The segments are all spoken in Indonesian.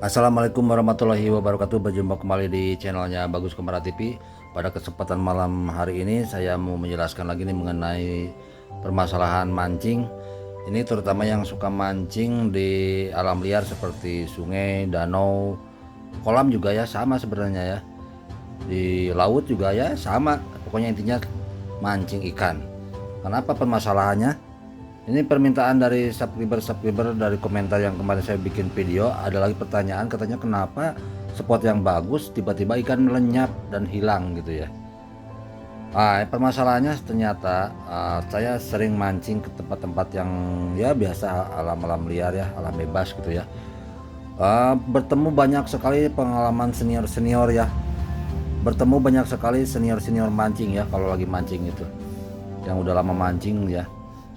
Assalamualaikum warahmatullahi wabarakatuh. Berjumpa kembali di channelnya Bagus Kemara TV. Pada kesempatan malam hari ini saya mau menjelaskan lagi nih mengenai permasalahan mancing. Ini terutama yang suka mancing di alam liar seperti sungai, danau, kolam juga ya sama sebenarnya ya. Di laut juga ya sama. Pokoknya intinya mancing ikan. Kenapa permasalahannya? Ini permintaan dari subscriber dari komentar yang kemarin saya bikin video. Ada lagi pertanyaan, katanya kenapa spot yang bagus tiba-tiba ikan melenyap dan hilang gitu ya. Permasalahannya ternyata saya sering mancing ke tempat-tempat yang ya biasa alam-alam liar ya, alam bebas gitu ya. Bertemu banyak sekali pengalaman senior-senior ya. Bertemu banyak sekali senior-senior mancing ya kalau lagi mancing itu. Yang udah lama mancing ya.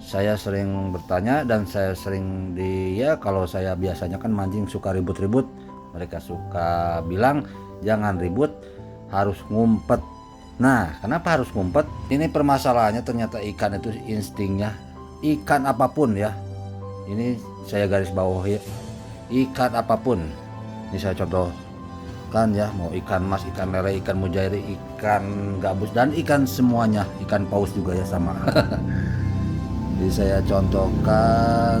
Saya sering bertanya dan saya sering ya kalau saya biasanya kan mancing suka ribut-ribut, mereka suka bilang jangan ribut, harus ngumpet. Nah, kenapa harus ngumpet? Ini permasalahannya ternyata ikan itu instingnya, ikan apapun ya, ini saya garis bawahi, ikan apapun. Ini saya contohkan ya, mau ikan mas, ikan lele, ikan mujair, ikan gabus, dan ikan semuanya, ikan paus juga ya sama. Jadi saya contohkan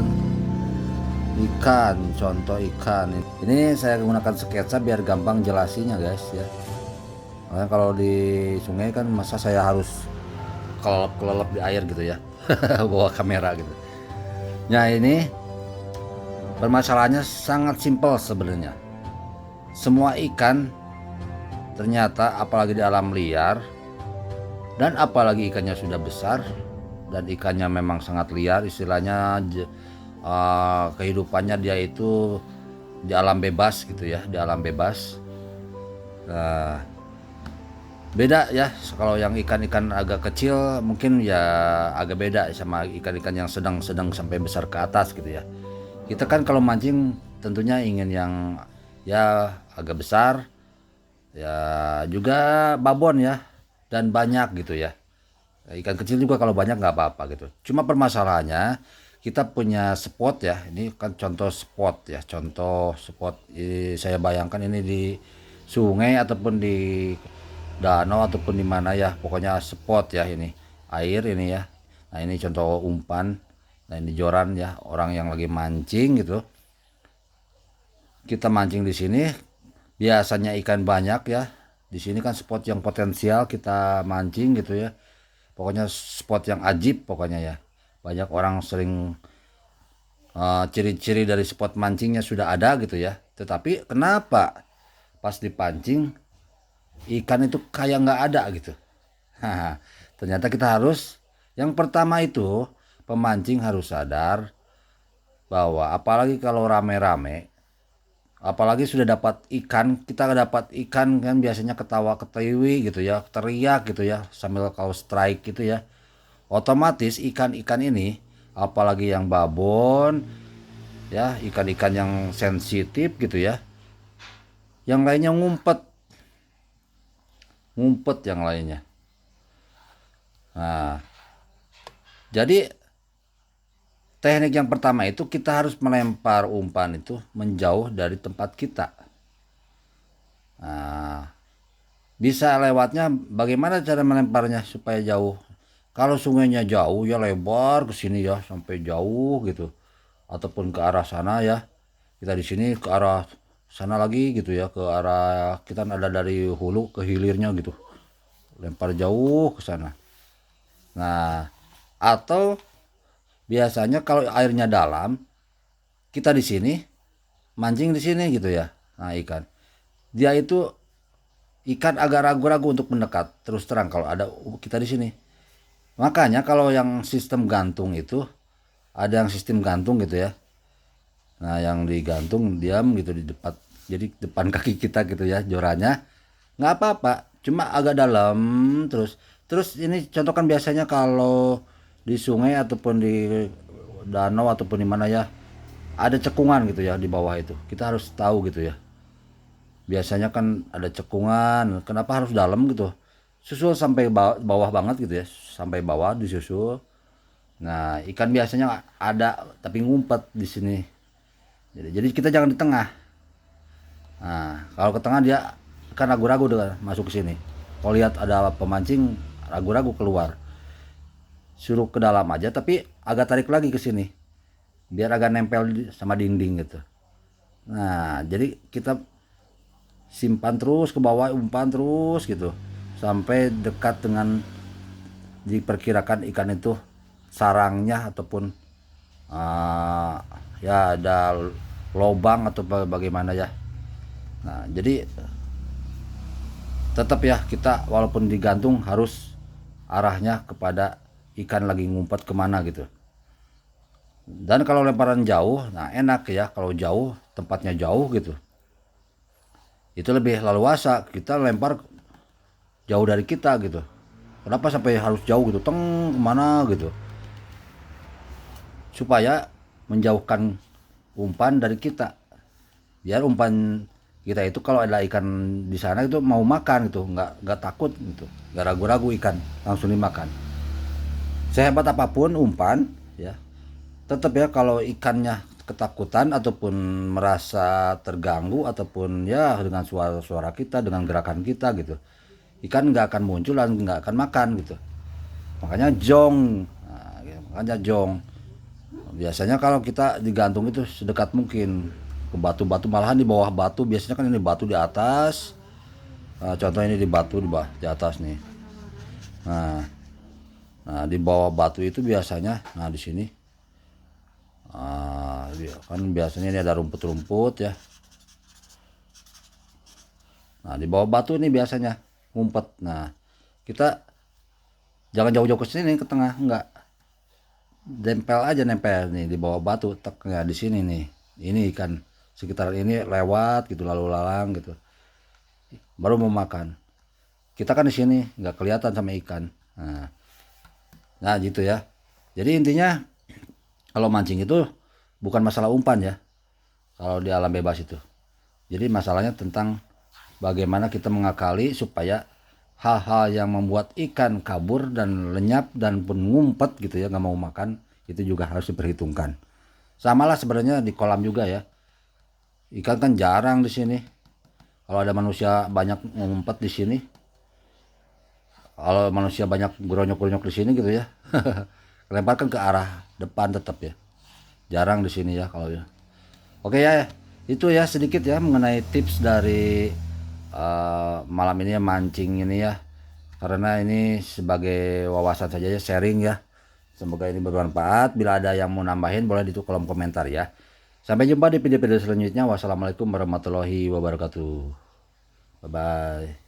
contoh ikan. Ini saya gunakan sketsa biar gampang jelasinya guys ya. Karena kalau di sungai kan masa saya harus kelelep di air gitu ya. Bawa kamera gitu. Nah ini permasalahannya sangat simpel sebenarnya. Semua ikan ternyata apalagi di alam liar dan apalagi ikannya sudah besar dan ikannya memang sangat liar, istilahnya kehidupannya dia itu di alam bebas gitu ya, di alam bebas. Nah, beda ya kalau yang ikan-ikan agak kecil mungkin ya agak beda sama ikan-ikan yang sedang-sedang sampai besar ke atas gitu ya. Kita kan kalau mancing tentunya ingin yang ya agak besar ya, juga babon ya, dan banyak gitu ya. Ikan kecil juga kalau banyak nggak apa-apa gitu. Cuma permasalahannya kita punya spot ya. Ini kan contoh spot ya. Contoh spot saya bayangkan ini di sungai ataupun di danau ataupun di mana ya. Pokoknya spot ya ini. Air ini ya. Nah ini contoh umpan. Nah ini joran ya. Orang yang lagi mancing gitu. Kita mancing di sini. Biasanya ikan banyak ya. Di sini kan spot yang potensial kita mancing gitu ya. Pokoknya spot yang ajib pokoknya ya. Banyak orang sering ciri-ciri dari spot mancingnya sudah ada gitu ya. Tetapi kenapa pas dipancing ikan itu kayak nggak ada gitu. Ternyata kita harus, yang pertama itu pemancing harus sadar bahwa apalagi kalau rame-rame, apalagi sudah dapat ikan, kita dapat ikan kan biasanya ketawa ketiwi gitu ya, teriak gitu ya sambil kau strike gitu ya. Otomatis ikan-ikan ini apalagi yang babon ya, ikan-ikan yang sensitif gitu ya, yang lainnya ngumpet, yang lainnya. Nah, jadi teknik yang pertama itu kita harus melempar umpan itu menjauh dari tempat kita. Nah, bisa lewatnya bagaimana cara melemparnya supaya jauh. Kalau sungainya jauh ya lebar ke sini ya sampai jauh gitu. Ataupun ke arah sana ya. Kita di sini ke arah sana lagi gitu ya, ke arah kita ada dari hulu ke hilirnya gitu. Lempar jauh ke sana. Nah, atau biasanya kalau airnya dalam, kita di sini mancing di sini gitu ya. Nah, ikan. Dia itu ikan agak ragu-ragu untuk mendekat. Terus terang kalau ada kita di sini. Makanya kalau yang sistem gantung itu ada yang sistem gantung gitu ya. Nah, yang digantung diam gitu di depan, jadi depan kaki kita gitu ya jorannya. Nggak apa-apa, cuma agak dalam terus. Terus ini contoh kan biasanya kalau di sungai ataupun di danau ataupun di mana ya ada cekungan gitu ya di bawah itu. Kita harus tahu gitu ya. Biasanya kan ada cekungan, kenapa harus dalam gitu? Susul sampai bawah banget gitu ya, sampai bawah disusul. Nah, ikan biasanya ada tapi ngumpet di sini. Jadi kita jangan di tengah. Nah, kalau ke tengah dia kan ragu-ragu dengan masuk ke sini. Kalau lihat ada pemancing, ragu-ragu keluar. Suruh ke dalam aja, tapi agak tarik lagi ke sini, biar agak nempel sama dinding gitu. Nah, jadi kita simpan terus ke bawah, umpan terus gitu, sampai dekat dengan diperkirakan ikan itu sarangnya ataupun uh, ya ada lobang atau bagaimana ya. Nah, jadi tetap ya kita walaupun digantung harus arahnya kepada ikan lagi ngumpet kemana gitu. Dan kalau lemparan jauh, nah enak ya kalau jauh, tempatnya jauh gitu. Itu lebih leluasa, kita lempar jauh dari kita gitu. Kenapa sampai harus jauh gitu, teng kemana gitu. Supaya menjauhkan umpan dari kita. Biar umpan kita itu kalau ada ikan di sana itu mau makan gitu, nggak takut gitu, nggak ragu-ragu ikan langsung dimakan. Sehebat apapun umpan ya, tetap ya kalau ikannya ketakutan ataupun merasa terganggu ataupun ya dengan suara-suara kita, dengan gerakan kita gitu, ikan nggak akan muncul dan nggak akan makan gitu. Makanya jong, nah, gitu. Makanya jong biasanya kalau kita digantung itu sedekat mungkin ke batu-batu, malahan di bawah batu. Biasanya kan ini batu di atas, nah, contoh ini di batu di bawah di atas nih. Nah, di bawah batu itu biasanya, nah di sini kan biasanya ini ada rumput-rumput ya. Nah, di bawah batu ini biasanya ngumpet. Nah, kita jangan jauh-jauh ke sini ke tengah, enggak. Dempel aja, nempel nih di bawah batu, teknya di sini nih. Ini ikan sekitar ini lewat gitu, lalu lalang gitu. Baru mau makan. Kita kan di sini nggak kelihatan sama ikan. Nah, gitu ya. Jadi intinya kalau mancing itu bukan masalah umpan ya. Kalau di alam bebas itu. Jadi masalahnya tentang bagaimana kita mengakali supaya hal-hal yang membuat ikan kabur dan lenyap dan pun ngumpet gitu ya, nggak mau makan, itu juga harus diperhitungkan. Sama lah sebenarnya di kolam juga ya. Ikan kan jarang di sini. Kalau ada manusia banyak ngumpet di sini, kalau manusia banyak geronyok-geronyok di sini gitu ya, lemparkan ke arah depan tetap ya. Jarang di sini ya kalau ya. Oke ya, itu ya sedikit ya mengenai tips dari malam ini ya, mancing ini ya. Karena ini sebagai wawasan saja ya, sharing ya. Semoga ini bermanfaat. Bila ada yang mau nambahin boleh di kolom komentar ya. Sampai jumpa di video-video selanjutnya. Wassalamualaikum warahmatullahi wabarakatuh. Bye bye.